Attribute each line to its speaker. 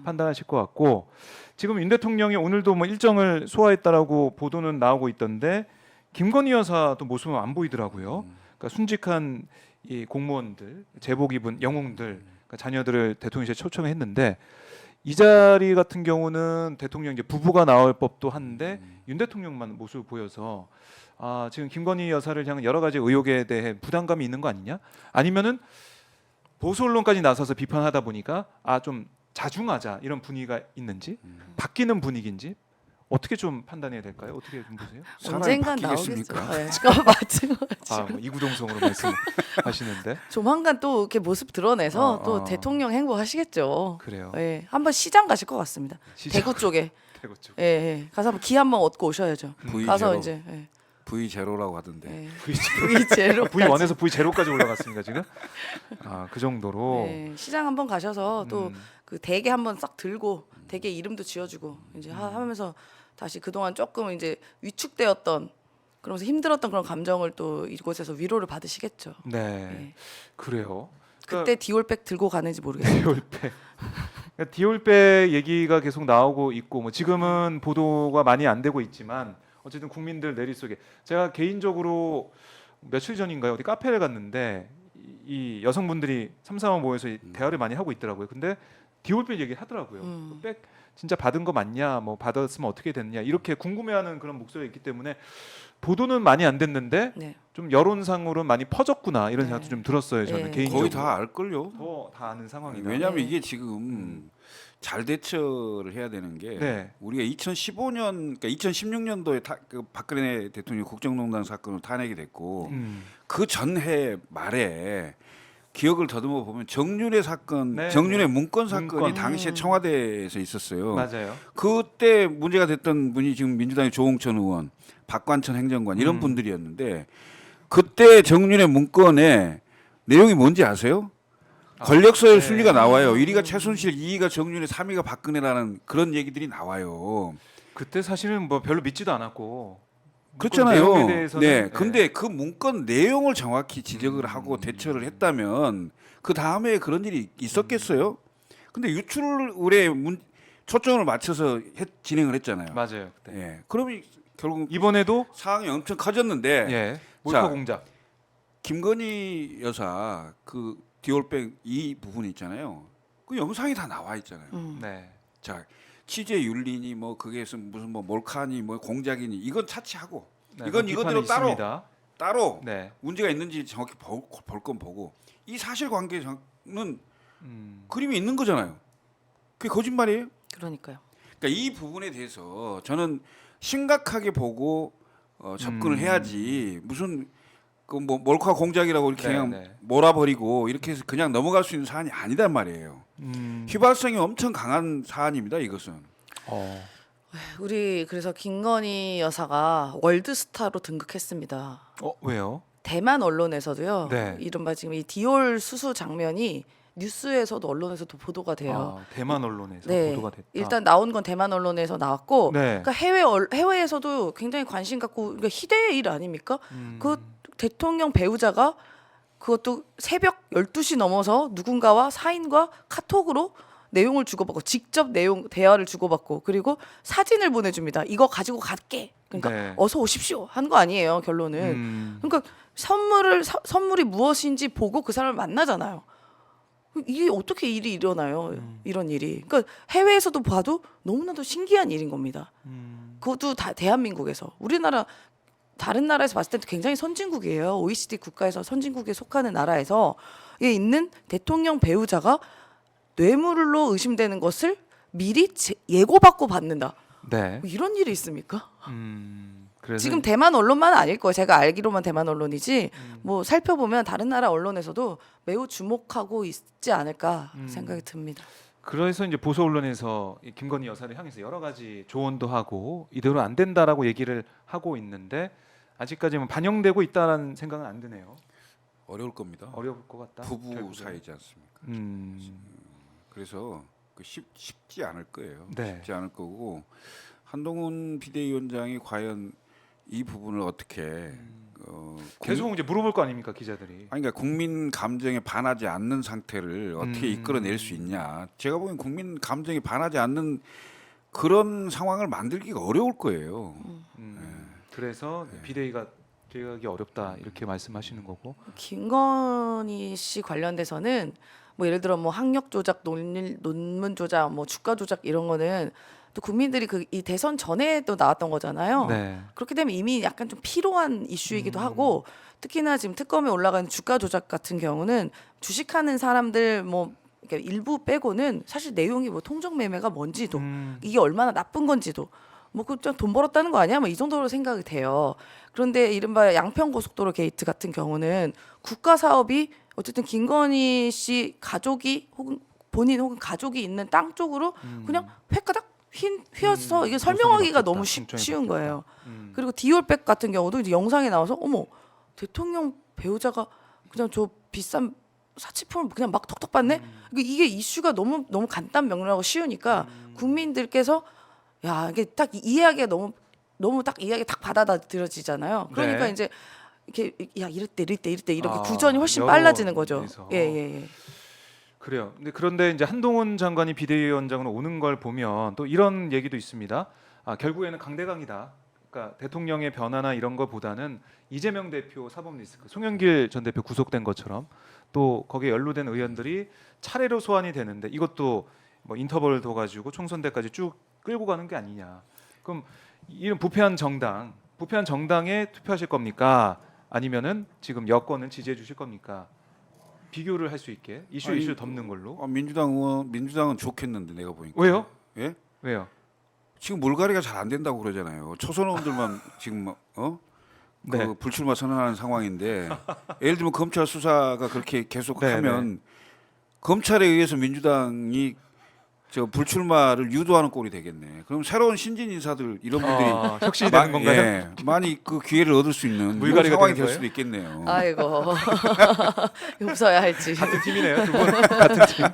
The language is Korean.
Speaker 1: 판단하실 것 같고 지금 윤 대통령이 오늘도 뭐 일정을 소화했다라고 보도는 나오고 있던데 김건희 여사도 모습은 안 보이더라고요. 그러니까 순직한 이 공무원들, 제복 입은 영웅들, 그러니까 자녀들을 대통령실에 초청했는데 이 자리 같은 경우는 대통령 이제 부부가 나올 법도 한데 윤 대통령만 모습을 보여서 아, 지금 김건희 여사를 향한 여러 가지 의혹에 대해 부담감이 있는 거 아니냐? 아니면은 보수 언론까지 나서서 비판하다 보니까 아, 좀 자중하자 이런 분위기가 있는지 바뀌는 분위기인지 어떻게 좀 판단해야 될까요? 어떻게 좀 보세요?
Speaker 2: 언젠간 나오겠죠.
Speaker 3: 바뀌겠습니까?
Speaker 2: 네. 맞죠.
Speaker 1: 아, 뭐 이구동성으로 말씀하시는데
Speaker 2: 조만간 또 이렇게 모습 드러내서 또
Speaker 1: 어.
Speaker 2: 대통령 행보하시겠죠.
Speaker 1: 그래요.
Speaker 2: 예, 한번 시장 가실 것 같습니다.
Speaker 1: 시장.
Speaker 2: 대구 쪽에.
Speaker 1: 대구 쪽.
Speaker 2: 예, 예. 가서 한번 기 한번 얻고 오셔야죠.
Speaker 3: V
Speaker 2: 가서
Speaker 3: 제로.
Speaker 2: 이제 예.
Speaker 3: V 제로라고 하던데.
Speaker 2: 예.
Speaker 1: V
Speaker 2: V 제로.
Speaker 1: V1에서 V0까지 올라갔습니까 지금? 아, 그 정도로.
Speaker 2: 예, 시장 한번 가셔서 또
Speaker 1: 음.
Speaker 2: 그 대게 한번 싹 들고 대게 이름도 지어주고 이제 하면서 다시 그동안 조금 이제 위축되었던 그러면서 힘들었던 그런 감정을 또 이곳에서 위로를 받으시겠죠.
Speaker 1: 네,
Speaker 2: 예.
Speaker 1: 그래요.
Speaker 2: 그때 디올백 들고 가는지 모르겠어요.
Speaker 1: 디올백. 그러니까 디올백 얘기가 계속 나오고 있고 뭐 지금은 보도가 많이 안 되고 있지만 어쨌든 국민들 내리 속에 제가 개인적으로 며칠 전인가요 어디 카페를 갔는데 이 여성분들이 삼삼오오 모여서 이 대화를 많이 하고 있더라고요. 근데 디올백 얘기 하더라고요. 그 백 진짜 받은 거 맞냐, 뭐 받았으면 어떻게 됐냐 이렇게 궁금해하는 그런 목소리가 있기 때문에 보도는 많이 안 됐는데
Speaker 2: 네.
Speaker 1: 좀 여론상으로 많이 퍼졌구나 이런
Speaker 2: 네.
Speaker 1: 생각도 좀 들었어요. 저는
Speaker 2: 네.
Speaker 1: 개인적으로
Speaker 3: 거의 다 알걸요.
Speaker 1: 다 아는 상황이다.
Speaker 3: 왜냐하면
Speaker 2: 네.
Speaker 3: 이게 지금 잘 대처를 해야 되는 게
Speaker 1: 네.
Speaker 3: 우리가 2015년, 그러니까 2016년도에 그 박근혜 대통령 국정농단 사건으로 탄핵이 됐고 그 전해 말에 기억을 더듬어 보면 정윤회 사건,
Speaker 1: 네,
Speaker 3: 정윤회
Speaker 1: 네.
Speaker 3: 문건 사건이
Speaker 1: 문건.
Speaker 3: 당시에 청와대에서 있었어요.
Speaker 1: 맞아요.
Speaker 3: 그때 문제가 됐던 분이 지금 민주당의 조홍천 의원, 박관천 행정관 이런 분들이었는데 그때 정윤회 문건에 내용이 뭔지 아세요? 권력서열
Speaker 1: 네.
Speaker 3: 순위가 나와요. 1위가 최순실, 2위가 정윤회, 3위가 박근혜라는 그런 얘기들이 나와요.
Speaker 1: 그때 사실은 뭐 별로 믿지도 않았고
Speaker 3: 그렇잖아요.
Speaker 1: 내용에 대해서는
Speaker 3: 네. 근데 그 문건 내용을 정확히 지적을 하고 대처를 했다면 그 다음에 그런 일이 있었겠어요? 근데 유출에 초점을 맞춰서 진행을 했잖아요.
Speaker 1: 맞아요. 그때.
Speaker 3: 예. 그러면 결국
Speaker 1: 이번에도
Speaker 3: 상황이 엄청 커졌는데
Speaker 1: 예, 몰카
Speaker 3: 자,
Speaker 1: 공작.
Speaker 3: 김건희 여사 그 디올백 이 부분 있잖아요. 그 영상이 다 나와 있잖아요.
Speaker 1: 네.
Speaker 3: 자, 취재 윤리니 뭐 그게 무슨 뭐 몰카니 뭐 공작이니 이건 차치하고
Speaker 1: 네,
Speaker 3: 이건
Speaker 1: 비판이
Speaker 3: 이거대로
Speaker 1: 있습니다.
Speaker 3: 따로
Speaker 1: 네.
Speaker 3: 문제가 있는지 정확히 볼 건 보고 이 사실관계는
Speaker 1: 음.
Speaker 3: 그림이 있는 거잖아요. 그게 거짓말이에요?
Speaker 2: 그러니까요.
Speaker 3: 그러니까 이 부분에 대해서 저는 심각하게 보고 접근을 해야지 무슨 그 뭐 몰카 공작이라고 이렇게
Speaker 1: 네,
Speaker 3: 그냥
Speaker 1: 네.
Speaker 3: 몰아버리고 이렇게 해서 그냥 넘어갈 수 있는 사안이 아니단 말이에요. 휘발성이 엄청 강한 사안입니다. 이것은.
Speaker 1: 어.
Speaker 2: 우리 그래서 김건희 여사가 월드스타로 등극했습니다.
Speaker 1: 왜요?
Speaker 2: 대만 언론에서도요.
Speaker 1: 네.
Speaker 2: 이른바 지금 이 디올 수수 장면이 뉴스에서도 언론에서도 보도가 돼요.
Speaker 1: 아, 대만 언론에서
Speaker 2: 네.
Speaker 1: 보도가 됐다.
Speaker 2: 일단 나온 건 대만 언론에서 나왔고,
Speaker 1: 네.
Speaker 2: 그러니까 해외에서도 굉장히 관심 갖고, 그러니까 희대의 일 아닙니까? 그 대통령 배우자가 그것도 새벽 12시 넘어서 누군가와 사인과 카톡으로 내용을 주고받고 직접 대화를 주고받고 그리고 사진을 보내줍니다. 이거 가지고 갈게. 그러니까
Speaker 1: 네.
Speaker 2: 어서 오십시오 한 거 아니에요 결론은. 그러니까 선물이 무엇인지 보고 그 사람을 만나잖아요. 이게 어떻게 일이 일어나요? 이런 일이. 그러니까 해외에서도 봐도 너무나도 신기한 일인 겁니다. 그것도 다 대한민국에서. 우리나라 다른 나라에서 봤을 때도 굉장히 선진국이에요. OECD 국가에서 선진국에 속하는 나라에서 있는 대통령 배우자가 뇌물로 의심되는 것을 미리 예고받고 받는다.
Speaker 1: 네.
Speaker 2: 뭐 이런 일이 있습니까?
Speaker 1: 그래서
Speaker 2: 지금 대만 언론만 아닐 거예요. 제가 알기로만 대만 언론이지 뭐 살펴보면 다른 나라 언론에서도 매우 주목하고 있지 않을까 생각이 듭니다.
Speaker 1: 그래서 이제 보수 언론에서 이 김건희 여사를 향해서 여러 가지 조언도 하고 이대로 안 된다라고 얘기를 하고 있는데 아직까지는 반영되고 있다는 생각은 안 드네요.
Speaker 3: 어려울 겁니다.
Speaker 1: 어려울 것 같다.
Speaker 3: 부부
Speaker 1: 결국은.
Speaker 3: 사이지 않습니까? 그래서 쉽지 않을 거예요.
Speaker 1: 네.
Speaker 3: 쉽지 않을 거고 한동훈 비대위원장이 과연 이 부분을 어떻게
Speaker 1: 계속 이제 물어볼 거 아닙니까 기자들이.
Speaker 3: 아니, 그러니까 국민 감정에 반하지 않는 상태를 어떻게 이끌어낼 수 있냐. 제가 보기엔 국민 감정에 반하지 않는 그런 상황을 만들기가 어려울 거예요.
Speaker 1: 그래서 비대위가 되기 어렵다 이렇게 말씀하시는 거고.
Speaker 2: 김건희 씨 관련돼서는 뭐 예를 들어 뭐 학력 조작, 논문 조작, 뭐 주가 조작 이런 거는 또 국민들이 그 이 대선 전에도 나왔던 거잖아요.
Speaker 1: 네.
Speaker 2: 그렇게 되면 이미 약간 좀 피로한 이슈이기도 하고 특히나 지금 특검에 올라가는 주가 조작 같은 경우는 주식하는 사람들 뭐 이렇게 일부 빼고는 사실 내용이 뭐 통정 매매가 뭔지도 이게 얼마나 나쁜 건지도 뭐 그좀 돈 벌었다는 거 아니야? 뭐 이 정도로 생각이 돼요. 그런데 이른바 양평 고속도로 게이트 같은 경우는 국가 사업이 어쨌든 김건희 씨 가족이 혹은 본인 혹은 가족이 있는 땅 쪽으로 그냥 획가닥 휘어서 이게 설명하기가
Speaker 1: 노선이
Speaker 2: 너무
Speaker 1: 바뀌었다.
Speaker 2: 쉬운 거예요.
Speaker 1: 음.
Speaker 2: 그리고 디올백 같은 경우도 이제 영상에 나와서 어머 대통령 배우자가 그냥 저 비싼 사치품을 그냥 막 턱턱 받네. 이게 이슈가 너무 간단 명료하고 쉬우니까 국민들께서 야 이게 딱 이해하기가 너무 딱 이해하기 딱 받아들여지잖아요. 그러니까
Speaker 1: 네.
Speaker 2: 이제 이렇게 야 이렇게 이렇게 구전이 훨씬
Speaker 1: 여러
Speaker 2: 빨라지는 거죠.
Speaker 1: 면에서.
Speaker 2: 예.
Speaker 1: 그래요. 그런데 이제 한동훈 장관이 비대위원장으로 오는 걸 보면 또 이런 얘기도 있습니다. 결국에는 강대강이다. 그러니까 대통령의 변화나 이런 것보다는 이재명 대표 사법 리스크, 송영길 전 대표 구속된 것처럼 또 거기에 연루된 의원들이 차례로 소환이 되는데 이것도 뭐 인터벌을 둬가지고 총선 때까지 쭉 끌고 가는 게 아니냐. 그럼 이런 부패한 정당에 투표하실 겁니까? 아니면은 지금 여권은 지지해 주실 겁니까? 비교를 할 수 있게 이슈 덮는 걸로.
Speaker 3: 민주당은 좋겠는데 내가 보니까.
Speaker 1: 왜요?
Speaker 3: 예?
Speaker 1: 왜요?
Speaker 3: 지금 물갈이가 잘 안 된다고 그러잖아요. 초선 의원들만 지금 그
Speaker 1: 네.
Speaker 3: 불출마 선언하는 상황인데 예를 들면 검찰 수사가 그렇게 계속하면 검찰에 의해서 민주당이 저 불출마를 유도하는 꼴이 되겠네. 그럼 새로운 신진 인사들 이런 분들이
Speaker 1: 혁신이 되는 건가요?
Speaker 3: 예, 많이 그 기회를 얻을 수 있는
Speaker 1: 물갈이가
Speaker 3: 상황이
Speaker 1: 되는
Speaker 3: 될
Speaker 1: 거예요?
Speaker 3: 수도 있겠네요.
Speaker 2: 아이고 웃어야 할지.
Speaker 1: 같은 팀이네요. 두 분 같은 팀.